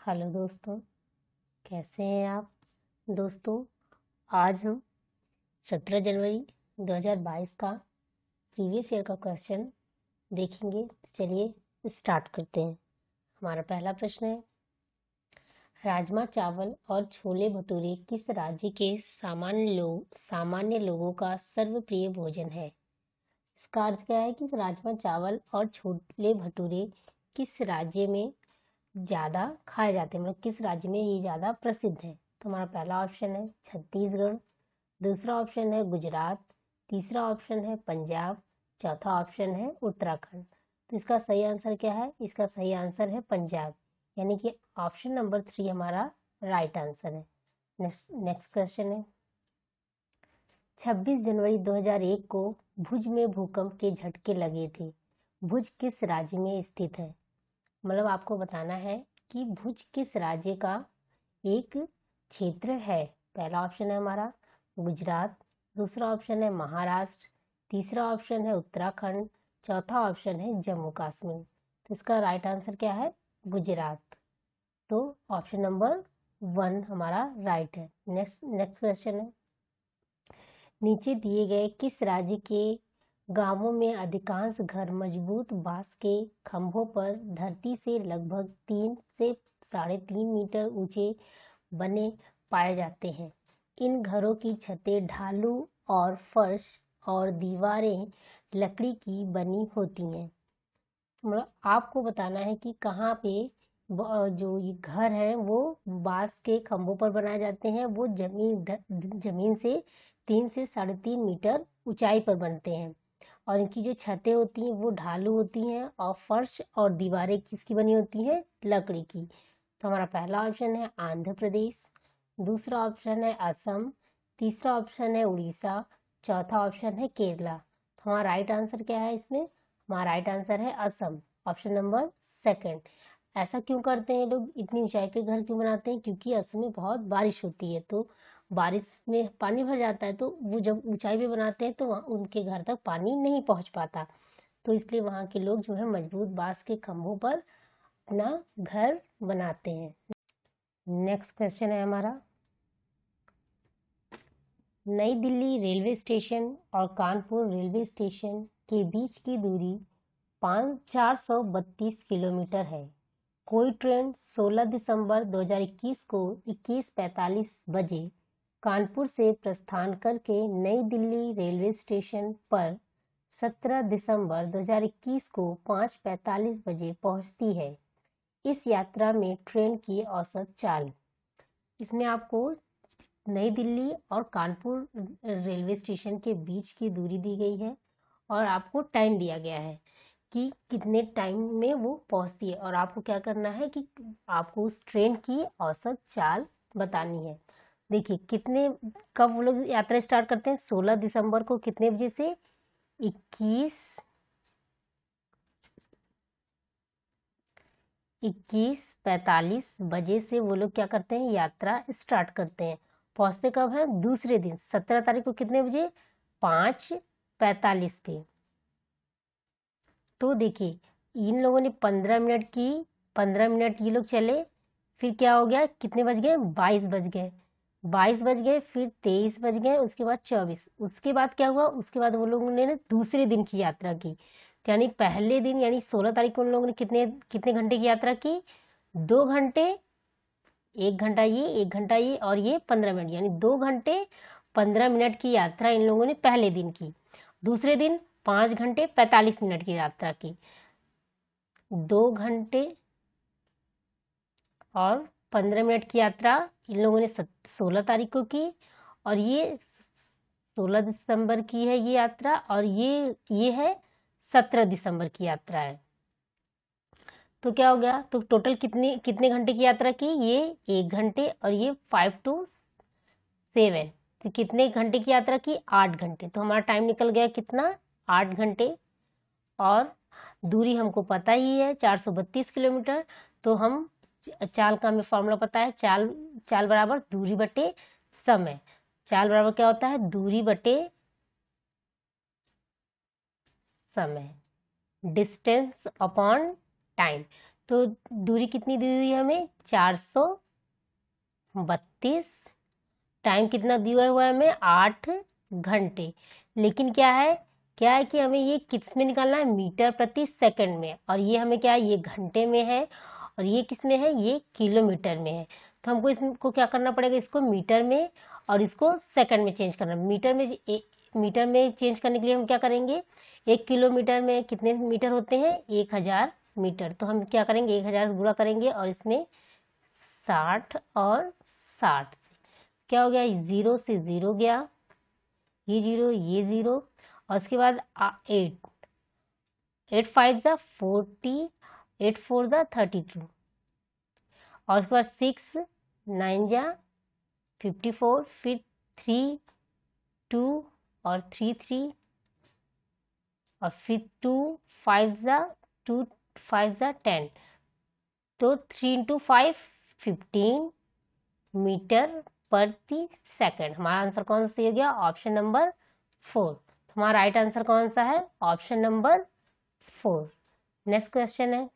Hello दोस्तों, कैसे हैं आप। दोस्तों, आज हम 17 जनवरी 2022 का प्रीवियस ईयर का क्वेश्चन देखेंगे। तो चलिए स्टार्ट करते हैं। हमारा पहला प्रश्न है, राजमा चावल और छोले भटूरे किस राज्य के सामान्य लोगों का सर्वप्रिय भोजन है। इसका अर्थ क्या है कि राजमा चावल और छोले भटूरे किस राज्य में ज़्यादा खाए जाते हैं, मतलब किस राज्य में ये ज़्यादा प्रसिद्ध है। तो हमारा पहला ऑप्शन है छत्तीसगढ़, दूसरा ऑप्शन है गुजरात, तीसरा ऑप्शन है पंजाब, चौथा ऑप्शन है उत्तराखंड। तो इसका सही आंसर क्या है? इसका सही आंसर है पंजाब, यानी कि ऑप्शन नंबर 3 हमारा राइट आंसर है। नेक्स्ट क्वेश्चन है, 26 जनवरी 2001 को भुज में भूकंप के झटके लगे थे। भुज किस राज्य में स्थित है? मतलब आपको बताना है कि भुज किस राज्य का एक क्षेत्र है। पहला ऑप्शन है हमारा गुजरात, दूसरा ऑप्शन है महाराष्ट्र, तीसरा ऑप्शन है उत्तराखंड, चौथा ऑप्शन है जम्मू कश्मीर। तो इसका राइट आंसर क्या है? गुजरात। तो ऑप्शन नंबर 1 हमारा राइट है। नेक्स्ट क्वेश्चन है, नीचे दिए गए किस राज्य के गांवों में अधिकांश घर मजबूत बांस के खंभों पर धरती से लगभग 3 से 3.5 मीटर ऊंचे बने पाए जाते हैं। इन घरों की छतें ढालू और फर्श और दीवारें लकड़ी की बनी होती हैं। मतलब आपको बताना है कि कहाँ पे जो ये घर है वो बांस के खंभों पर बनाए जाते हैं। वो जमीन से 3 से 3.5 मीटर ऊंचाई पर बनते हैं और इनकी जो छतें होती हैं वो ढालू होती हैं और फर्श और दीवारें किसकी बनी होती हैं? लकड़ी की। तो हमारा पहला ऑप्शन है आंध्र प्रदेश, दूसरा ऑप्शन है असम, तीसरा ऑप्शन है उड़ीसा, चौथा ऑप्शन है केरला। तो हमारा राइट आंसर क्या है इसमें? हमारा राइट आंसर है असम, ऑप्शन नंबर 2। ऐसा क्यों करते हैं लोग, इतनी ऊंचाई पे घर क्यों बनाते हैं? क्योंकि असम में बहुत बारिश होती है, तो बारिश में पानी भर जाता है, तो वो जब ऊंचाई पे बनाते हैं तो वहाँ उनके घर तक पानी नहीं पहुँच पाता। तो इसलिए वहाँ के लोग जो है मजबूत बांस के खंभों पर अपना घर बनाते हैं। नेक्स्ट क्वेश्चन है हमारा, नई दिल्ली रेलवे स्टेशन और कानपुर रेलवे स्टेशन के बीच की दूरी 432 किलोमीटर है। कोई ट्रेन 16 दिसंबर 2021 को 21:45 बजे कानपुर से प्रस्थान करके नई दिल्ली रेलवे स्टेशन पर 17 दिसंबर 2021 को 5:45 बजे पहुंचती है। इस यात्रा में ट्रेन की औसत चाल। इसमें आपको नई दिल्ली और कानपुर रेलवे स्टेशन के बीच की दूरी दी गई है और आपको टाइम दिया गया है कि कितने टाइम में वो पहुंचती है, और आपको क्या करना है कि आपको उस ट्रेन की औसत चाल बतानी है। देखिए कब वो लोग यात्रा स्टार्ट करते हैं? 16 दिसंबर को कितने बजे से? 21:45 बजे से वो लोग क्या करते हैं? यात्रा स्टार्ट करते हैं। पहुंचते कब है? दूसरे दिन 17 तारीख को कितने बजे? 5:45 पे। तो देखिए इन लोगों ने 15 मिनट ये लोग चले, फिर क्या हो गया? कितने बज गए? 22 बज गए। 22 बज गए, फिर 23 बज गए, उसके बाद 24। उसके बाद क्या हुआ? उसके बाद वो लोगों ने दूसरे दिन की यात्रा की। यानी पहले दिन यानी 16 तारीख को उन लोगों ने कितने कितने घंटे की यात्रा की? 2 घंटे, 1 घंटा ये 1 घंटा ये और ये 15 मिनट, यानी 2 घंटे 15 मिनट की यात्रा इन लोगों ने पहले दिन की। दूसरे दिन 5 घंटे 45 मिनट की यात्रा की। 2 घंटे और 15 मिनट की यात्रा इन लोगों ने 16 तारीख को की, और ये 16 दिसंबर की है ये यात्रा, और ये है 17 दिसंबर की यात्रा है। तो क्या हो गया? तो टोटल कितने कितने घंटे की यात्रा की? ये 1 घंटे और ये 5 to 7। तो कितने घंटे की यात्रा की? 8 घंटे। तो हमारा टाइम निकल गया कितना? 8 घंटे। और दूरी हमको पता ही है 432 किलोमीटर। तो हम चाल का हमें फॉर्मूला पता है, चाल बराबर दूरी बटे समय। चाल बराबर क्या होता है? दूरी बटे समय, डिस्टेंस अपॉन टाइम। तो दूरी कितनी दी हुई है हमें? 432। टाइम कितना दिया हुआ है हमें? 8 घंटे। लेकिन क्या है कि हमें ये किस में निकालना है? मीटर प्रति सेकंड में। और ये हमें क्या है? ये घंटे में है। और ये किस में है? ये किलोमीटर में है। तो हमको इसको क्या करना पड़ेगा? इसको मीटर में और इसको सेकंड में चेंज करना। मीटर में चेंज करने के लिए हम क्या करेंगे? 1 किलोमीटर में कितने मीटर होते हैं? 1000 मीटर। तो हम क्या करेंगे? 1000 गुणा करेंगे और इसमें 60 और 60 से क्या हो गया? 0 से 0 गया, ये 0 ये 0। और उसके बाद 8 8 5 जा 40, 8 4 जा 32। और उसके बाद 6 9 जा 54, फिर 3 2 और 3 3, और फिर 2 5 जा 10। तो 3 इंटू 5 15 मीटर प्रति सेकंड। हमारा आंसर कौन सा हो गया? Option number 4। हमारा राइट आंसर कौन सा है? Option number 4। नेक्स्ट क्वेश्चन है,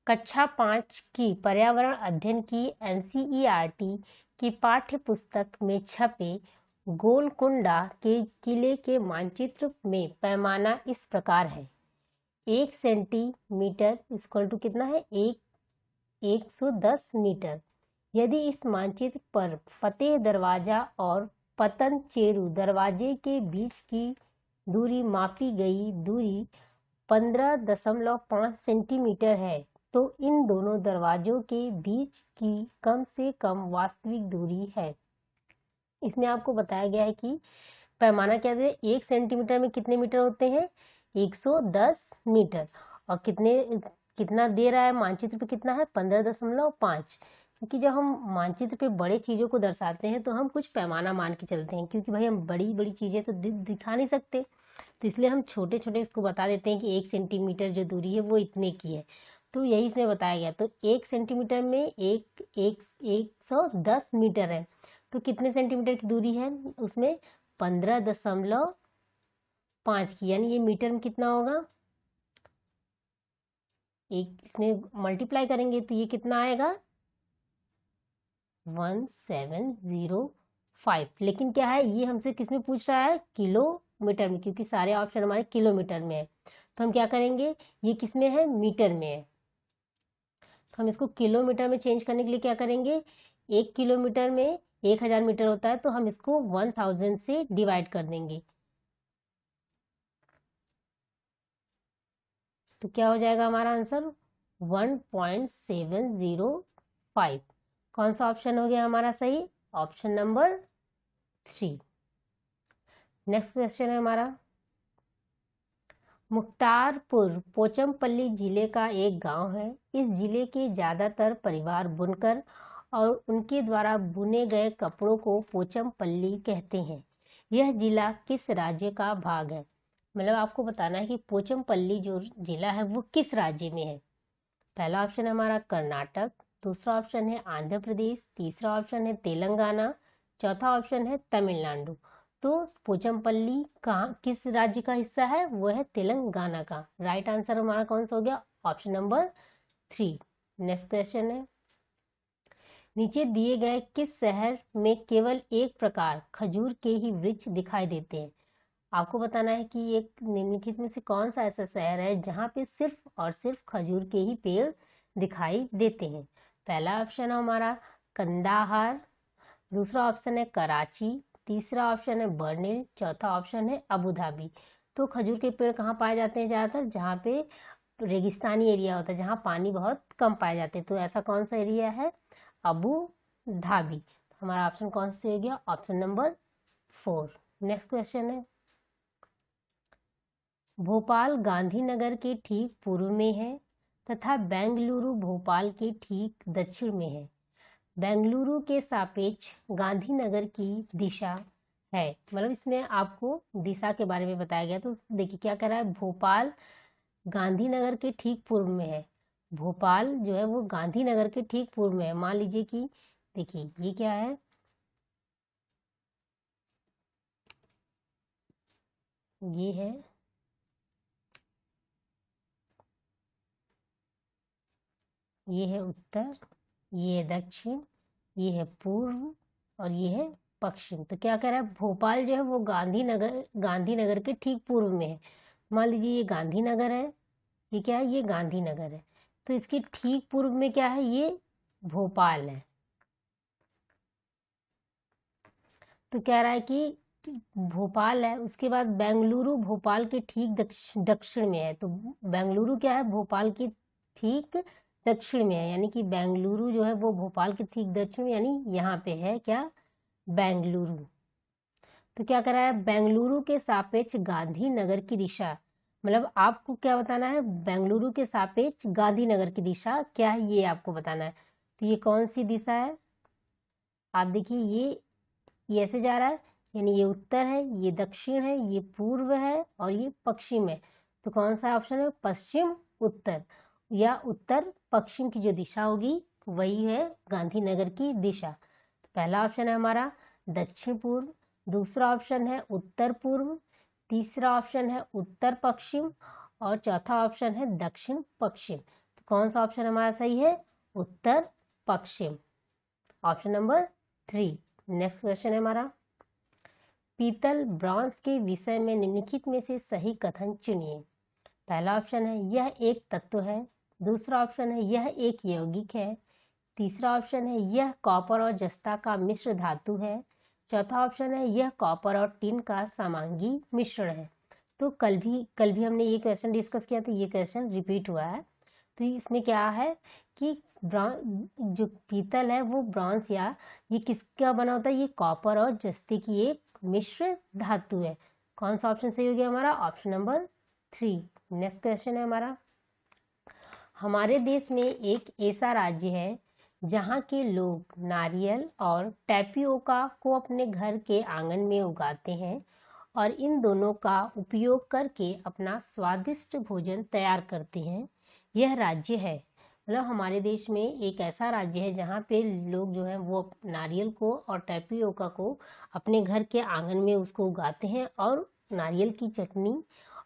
कक्षा 5 की पर्यावरण अध्ययन की एनसीईआरटी की पाठ्य पुस्तक में छपे गोलकुंडा के किले के मानचित्र में पैमाना इस प्रकार है। 1 सेंटीमीटर इक्वल टू कितना है? 110 मीटर। यदि इस मानचित्र पर फतेह दरवाजा और पतनचेरू दरवाजे के बीच की दूरी मापी गई दूरी 15.5 सेंटीमीटर है, तो इन दोनों दरवाजों के बीच की कम से कम वास्तविक दूरी है। इसमें आपको बताया गया है कि पैमाना क्या है? 1 सेंटीमीटर में कितने मीटर होते हैं? 110 मीटर। और कितना दे रहा है मानचित्र पे? कितना है? 15.5। क्योंकि जब हम मानचित्र पे बड़े चीज़ों को दर्शाते हैं तो हम कुछ पैमाना मान के चलते हैं, क्योंकि भाई हम बड़ी बड़ी चीज़ें तो दिखा नहीं सकते। तो इसलिए हम छोटे छोटे इसको बता देते हैं कि 1 सेंटीमीटर जो दूरी है वो इतने की है। तो यही इसमें बताया गया। तो 1 सेंटीमीटर में 110 मीटर है। तो कितने सेंटीमीटर की दूरी है उसमें? 15.5 की। यानी ये मीटर में कितना होगा? एक इसमें मल्टीप्लाई करेंगे तो ये कितना आएगा? 1705। लेकिन क्या है, ये हमसे किस में पूछ रहा है? किलोमीटर में, क्योंकि सारे ऑप्शन हमारे किलोमीटर में है। तो हम क्या करेंगे? ये किस में है? मीटर में है। तो हम इसको किलोमीटर में चेंज करने के लिए क्या करेंगे? 1 किलोमीटर में 1000 मीटर होता है, तो हम इसको 1000 से डिवाइड कर देंगे। तो क्या हो जाएगा हमारा आंसर? 1.705। कौन सा ऑप्शन हो गया हमारा सही? Option number 3। नेक्स्ट क्वेश्चन है हमारा, मुख्तारपुर पोचमपल्ली जिले का एक गांव है। इस जिले के ज्यादातर परिवार बुनकर और उनके द्वारा बुने गए कपड़ों को पोचमपल्ली कहते हैं। यह जिला किस राज्य का भाग है? मतलब आपको बताना है कि पोचमपल्ली जो जिला है वो किस राज्य में है। पहला ऑप्शन है हमारा कर्नाटक, दूसरा ऑप्शन है आंध्र प्रदेश, तीसरा ऑप्शन है तेलंगाना, चौथा ऑप्शन है तमिलनाडु। तो पोचमपल्ली कहाँ किस राज्य का हिस्सा है? वो है तेलंगाना का। राइट आंसर हमारा कौन सा हो गया? Option number 3। नेक्स्ट क्वेश्चन है, नीचे दिए गए किस शहर में केवल एक प्रकार खजूर के ही वृक्ष दिखाई देते हैं? आपको बताना है कि एक निम्नलिखित में से कौन सा ऐसा शहर है जहाँ पे सिर्फ और सिर्फ खजूर के ही पेड़ दिखाई देते हैं। पहला ऑप्शन है हमारा कंदाहार, दूसरा ऑप्शन है कराची, तीसरा ऑप्शन है बर्निल, चौथा ऑप्शन है अबू धाबी। तो खजूर के पेड़ कहाँ पाए जाते हैं ज़्यादातर? जहाँ पे रेगिस्तानी एरिया होता है, जहाँ पानी बहुत कम पाए जाते हैं। तो ऐसा कौन सा एरिया है? Abu Dhabi. हमारा ऑप्शन कौन सा हो गया? Option number 4। नेक्स्ट क्वेश्चन है, भोपाल गांधीनगर के ठीक पूर्व में है तथा बेंगलुरु भोपाल के ठीक दक्षिण में है। बेंगलुरु के सापेक्ष गांधीनगर की दिशा है। मतलब इसमें आपको दिशा के बारे में बताया गया। तो देखिए क्या कह रहा है, भोपाल गांधीनगर के ठीक पूर्व में है। भोपाल जो है वो गांधीनगर के ठीक पूर्व में है। मान लीजिए कि देखिए ये क्या है, ये है ये है उत्तर, ये है दक्षिण, ये है पूर्व और ये है पश्चिम। तो क्या कह रहा है, भोपाल जो है वो गांधीनगर के ठीक पूर्व में है। मान लीजिए ये गांधीनगर है, ये क्या है, ये गांधीनगर है, तो इसके ठीक पूर्व में क्या है, ये भोपाल है। तो कह रहा है कि भोपाल है, उसके बाद बेंगलुरु भोपाल के ठीक दक्षिण में है। तो बेंगलुरु क्या है, भोपाल के ठीक दक्षिण में है, यानी कि बेंगलुरु जो है वो भोपाल के ठीक दक्षिण में, यानी यहाँ पे है क्या, बेंगलुरु। तो क्या कर रहा है, बेंगलुरु के सापेक्ष गांधीनगर की दिशा, मतलब आपको क्या बताना है, बेंगलुरु के सापेक्ष गांधीनगर की दिशा क्या है, ये आपको बताना है। तो ये कौन सी दिशा है, आप देखिए ये ऐसे जा रहा है, यानी ये उत्तर है, ये दक्षिण है, ये पूर्व है और ये पश्चिम है। तो कौन सा ऑप्शन है, पश्चिम उत्तर, या उत्तर पश्चिम की जो दिशा होगी वही है गांधीनगर की दिशा। तो पहला ऑप्शन है हमारा दक्षिण पूर्व, दूसरा ऑप्शन है उत्तर पूर्व, तीसरा ऑप्शन है उत्तर पश्चिम और चौथा ऑप्शन है दक्षिण पश्चिम। तो कौन सा ऑप्शन हमारा सही है, उत्तर पश्चिम, ऑप्शन नंबर 3। नेक्स्ट क्वेश्चन है हमारा, पीतल ब्रॉन्ज के विषय में निम्नलिखित में से सही कथन चुनिए। पहला ऑप्शन है यह एक तत्व है, दूसरा ऑप्शन है यह एक यौगिक है, तीसरा ऑप्शन है यह कॉपर और जस्ता का मिश्र धातु है, चौथा ऑप्शन है यह कॉपर और टिन का समांगी मिश्रण है। तो कल भी हमने ये क्वेश्चन डिस्कस किया, तो ये क्वेश्चन रिपीट हुआ है। तो इसमें क्या है कि जो पीतल है वो ब्रॉन्ज या ये किसका बना होता है, ये कॉपर और जस्ते की एक मिश्र धातु है। कौन सा ऑप्शन सही हो गया हमारा, ऑप्शन नंबर 3। नेक्स्ट क्वेश्चन है हमारा, हमारे देश में एक ऐसा राज्य है जहाँ के लोग नारियल और टैपियोका को अपने घर के आंगन में उगाते हैं और इन दोनों का उपयोग करके अपना स्वादिष्ट भोजन तैयार करते हैं। यह राज्य है, मतलब हमारे देश में एक ऐसा राज्य है जहाँ पे लोग जो है वो नारियल को और टैपियोका को अपने घर के आंगन में उसको उगाते हैं और नारियल की चटनी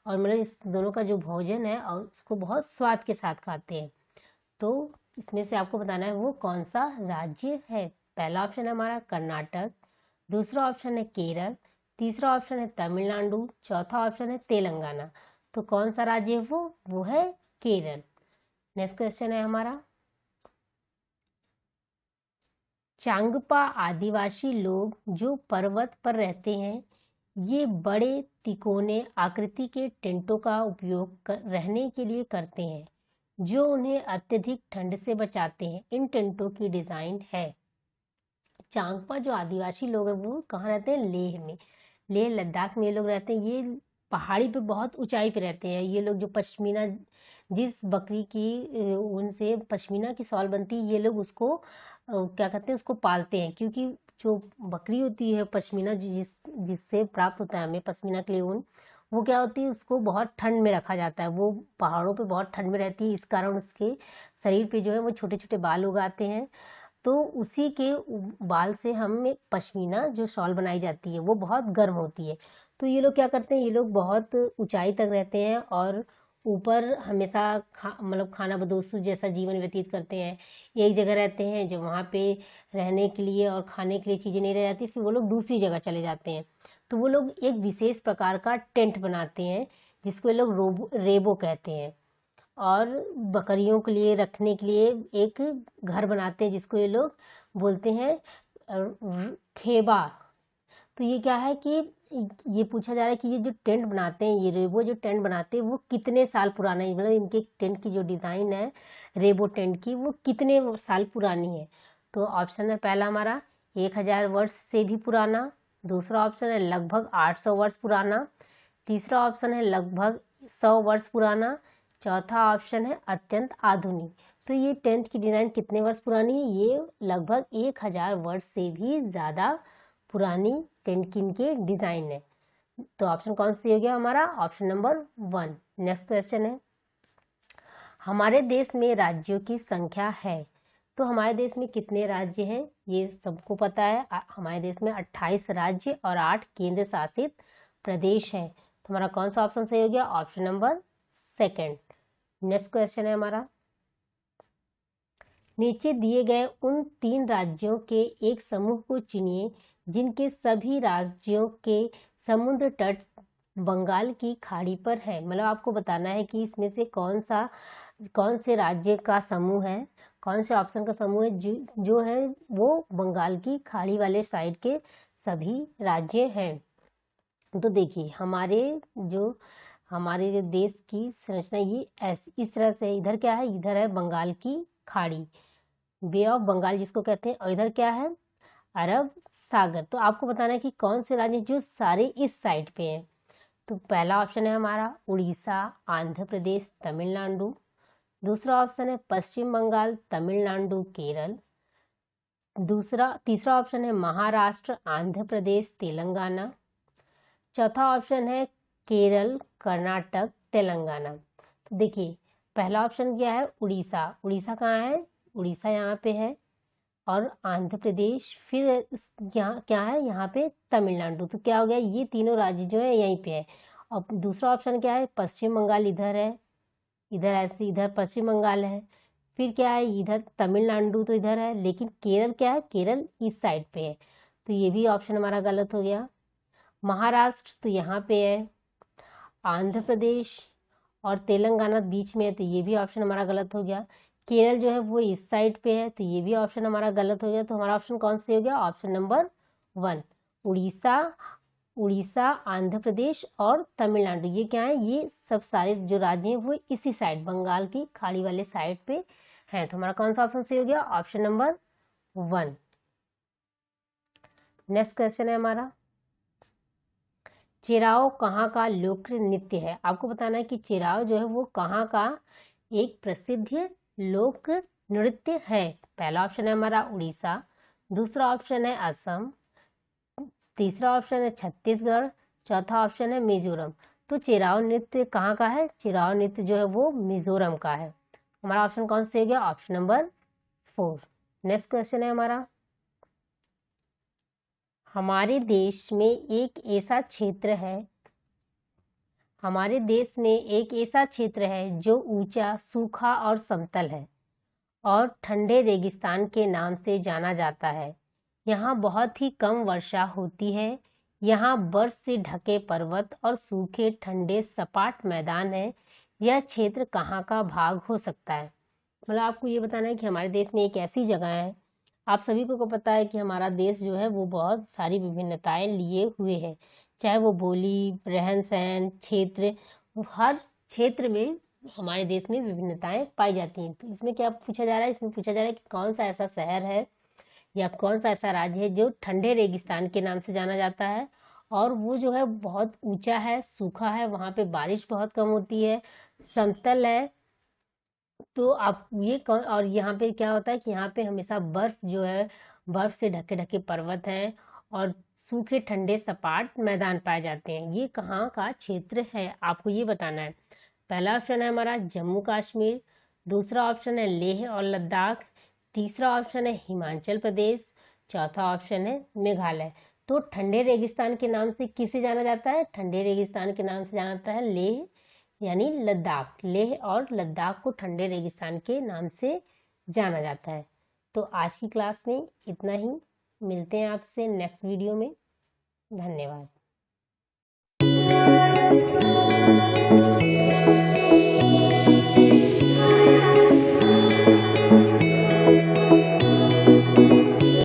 और मतलब इस दोनों का जो भोजन है और उसको बहुत स्वाद के साथ खाते हैं। तो इसमें से आपको बताना है वो कौन सा राज्य है। पहला ऑप्शन है हमारा कर्नाटक, दूसरा ऑप्शन है केरल, तीसरा ऑप्शन है तमिलनाडु, चौथा ऑप्शन है तेलंगाना। तो कौन सा राज्य है वो है केरल। नेक्स्ट क्वेश्चन है हमारा, चांगपा आदिवासी लोग जो पर्वत पर रहते हैं ये बड़े तिकोने आकृति के टेंटों का उपयोग रहने के लिए करते हैं जो उन्हें अत्यधिक ठंड से बचाते हैं। इन टेंटों की डिजाइन है, चांगपा जो आदिवासी लोग हैं वो कहाँ रहते हैं, लेह में, लेह लद्दाख में ये लोग रहते हैं। ये पहाड़ी पे बहुत ऊंचाई पे रहते हैं। ये लोग जो पश्मीना, जिस बकरी की ऊन से पश्मीना की शॉल बनती है, ये लोग उसको क्या कहते हैं, उसको पालते हैं, क्योंकि जो बकरी होती है पश्मीना जिससे प्राप्त होता है हमें पश्मीना के लिए ऊन, वो क्या होती है, उसको बहुत ठंड में रखा जाता है। वो पहाड़ों पे बहुत ठंड में रहती है, इस कारण उसके शरीर पे जो है वो छोटे छोटे बाल उगाते हैं। तो उसी के बाल से हम पश्मीना जो शॉल बनाई जाती है वो बहुत गर्म होती है। तो ये लोग क्या करते हैं, ये लोग बहुत ऊंचाई तक रहते हैं और ऊपर हमेशा मतलब खाना बदोश जैसा जीवन व्यतीत करते हैं। एक जगह रहते हैं, जब वहाँ पे रहने के लिए और खाने के लिए चीज़ें नहीं रह जाती, फिर वो लोग दूसरी जगह चले जाते हैं। तो वो लोग एक विशेष प्रकार का टेंट बनाते हैं जिसको ये लोग रेबो कहते हैं, और बकरियों के लिए रखने के लिए एक घर बनाते हैं जिसको ये लोग बोलते हैं खेबा। तो ये क्या है कि ये पूछा जा रहा है कि ये जो टेंट बनाते हैं, ये रेबो जो टेंट बनाते हैं वो कितने साल पुराना है, मतलब इनके टेंट की जो डिज़ाइन है रेबो टेंट की वो कितने साल पुरानी है। तो ऑप्शन है पहला हमारा 1000 वर्ष से भी पुराना, दूसरा ऑप्शन है लगभग 800 वर्ष पुराना, तीसरा ऑप्शन है लगभग 100 वर्ष पुराना, चौथा ऑप्शन है अत्यंत आधुनिक। तो ये टेंट की डिज़ाइन कितने वर्ष पुरानी है, ये लगभग 1000 वर्ष से भी ज़्यादा पुरानी टेंट की इनके डिज़ाइन है। तो ऑप्शन कौन सा हो गया हमारा, ऑप्शन नंबर 1। नेक्स्ट क्वेश्चन है, हमारे देश में राज्यों की संख्या है। तो हमारे देश में कितने राज्य हैं ये सबको पता है। हमारे देश में 28 राज्य और 8 केंद्र शासित प्रदेश हैं। तो हमारा कौन सा ऑप्शन सही हो गया, ऑप्शन नंबर 2। नेक्स्ट क्वेश्चन है हमारा, नीचे दिए गए उन 3 राज्यों के एक समूह को चुनिए जिनके सभी राज्यों के समुद्र तट बंगाल की खाड़ी पर है। मतलब आपको बताना है कि इसमें से कौन से राज्य का समूह है, कौन से ऑप्शन का समूह है जो है वो बंगाल की खाड़ी वाले साइड के सभी राज्य हैं। तो देखिए हमारे जो देश की संरचना ये इस तरह से, इधर क्या है, इधर है बंगाल की खाड़ी, बे ऑफ बंगाल जिसको कहते हैं, और इधर क्या है, अरब सागर। तो आपको बताना है कि कौन से राज्य जो सारे इस साइड पे हैं। तो पहला ऑप्शन है हमारा उड़ीसा, आंध्र प्रदेश, तमिलनाडु। दूसरा ऑप्शन है पश्चिम बंगाल, तमिलनाडु, केरल। तीसरा ऑप्शन है महाराष्ट्र, आंध्र प्रदेश, तेलंगाना। चौथा ऑप्शन है केरल, कर्नाटक, तेलंगाना। तो देखिए पहला ऑप्शन क्या है, उड़ीसा। उड़ीसा कहाँ है, उड़ीसा यहाँ पे है, और आंध्र प्रदेश, फिर यहाँ क्या है, यहाँ पे तमिलनाडु। तो क्या हो गया, ये तीनों राज्य जो है यहीं पे है। और दूसरा ऑप्शन क्या है, पश्चिम बंगाल इधर है, इधर ऐसे, इधर पश्चिम बंगाल है, फिर क्या है, इधर तमिलनाडु तो इधर है, लेकिन केरल क्या है, केरल इस साइड पे है। तो ये भी ऑप्शन हमारा गलत हो गया। महाराष्ट्र तो यहाँ पे है, आंध्र प्रदेश और तेलंगाना बीच में है, तो ये भी ऑप्शन हमारा गलत हो गया। केरल जो है वो इस साइड पे है, तो ये भी ऑप्शन हमारा गलत हो गया। तो हमारा ऑप्शन कौन से हो गया, ऑप्शन नंबर 1, उड़ीसा, आंध्र प्रदेश और तमिलनाडु। ये क्या है, ये सब सारे जो राज्य हैं वो इसी साइड, बंगाल की खाड़ी वाले साइड पे हैं। तो हमारा कौन सा ऑप्शन सही हो गया, ऑप्शन नंबर 1। नेक्स्ट क्वेश्चन है हमारा, चिराओ कहाँ का लोकप्रिय नृत्य है। आपको बताना है कि चिराओ जो है वो कहाँ का एक प्रसिद्ध लोक नृत्य है। पहला ऑप्शन है हमारा उड़ीसा, दूसरा ऑप्शन है असम, तीसरा ऑप्शन है छत्तीसगढ़, चौथा ऑप्शन है मिजोरम। तो चिराओ नृत्य कहाँ का है, चिराओ नृत्य जो है वो मिजोरम का है। हमारा ऑप्शन कौन से हो गया, ऑप्शन नंबर 4। नेक्स्ट क्वेश्चन है हमारा, हमारे देश में एक ऐसा क्षेत्र है जो ऊंचा, सूखा और समतल है और ठंडे रेगिस्तान के नाम से जाना जाता है। यहाँ बहुत ही कम वर्षा होती है। यहाँ बर्फ से ढके पर्वत और सूखे ठंडे सपाट मैदान है। यह क्षेत्र कहाँ का भाग हो सकता है। मतलब आपको ये बताना है कि हमारे देश में एक ऐसी जगह है, आप सभी को पता है कि हमारा देश जो है वो बहुत सारी विभिन्नताएं लिए हुए है, चाहे वो बोली, रहन सहन, क्षेत्र, हर क्षेत्र में हमारे देश में विभिन्नताएं पाई जाती हैं। तो इसमें क्या पूछा जा रहा है, इसमें पूछा जा रहा है कि कौन सा ऐसा शहर है या कौन सा ऐसा राज्य है जो ठंडे रेगिस्तान के नाम से जाना जाता है, और वो जो है बहुत ऊंचा है, सूखा है, वहाँ पे बारिश बहुत कम होती है, समतल है। तो आप ये और यहाँ पे क्या होता है कि यहाँ पे हमेशा बर्फ जो है, बर्फ से ढके ढके पर्वत हैं और सूखे ठंडे सपाट मैदान पाए जाते हैं। ये कहाँ का क्षेत्र है, आपको ये बताना है। पहला ऑप्शन है हमारा जम्मू कश्मीर, दूसरा ऑप्शन है लेह और लद्दाख, तीसरा ऑप्शन है हिमाचल प्रदेश, चौथा ऑप्शन है मेघालय। तो ठंडे रेगिस्तान के नाम से किसे जाना जाता है, ठंडे रेगिस्तान के नाम से जाना जाता है लेह यानी लद्दाख। लेह और लद्दाख को ठंडे रेगिस्तान के नाम से जाना जाता है। तो आज की क्लास में इतना ही, मिलते हैं आपसे नेक्स्ट वीडियो में। धन्यवाद।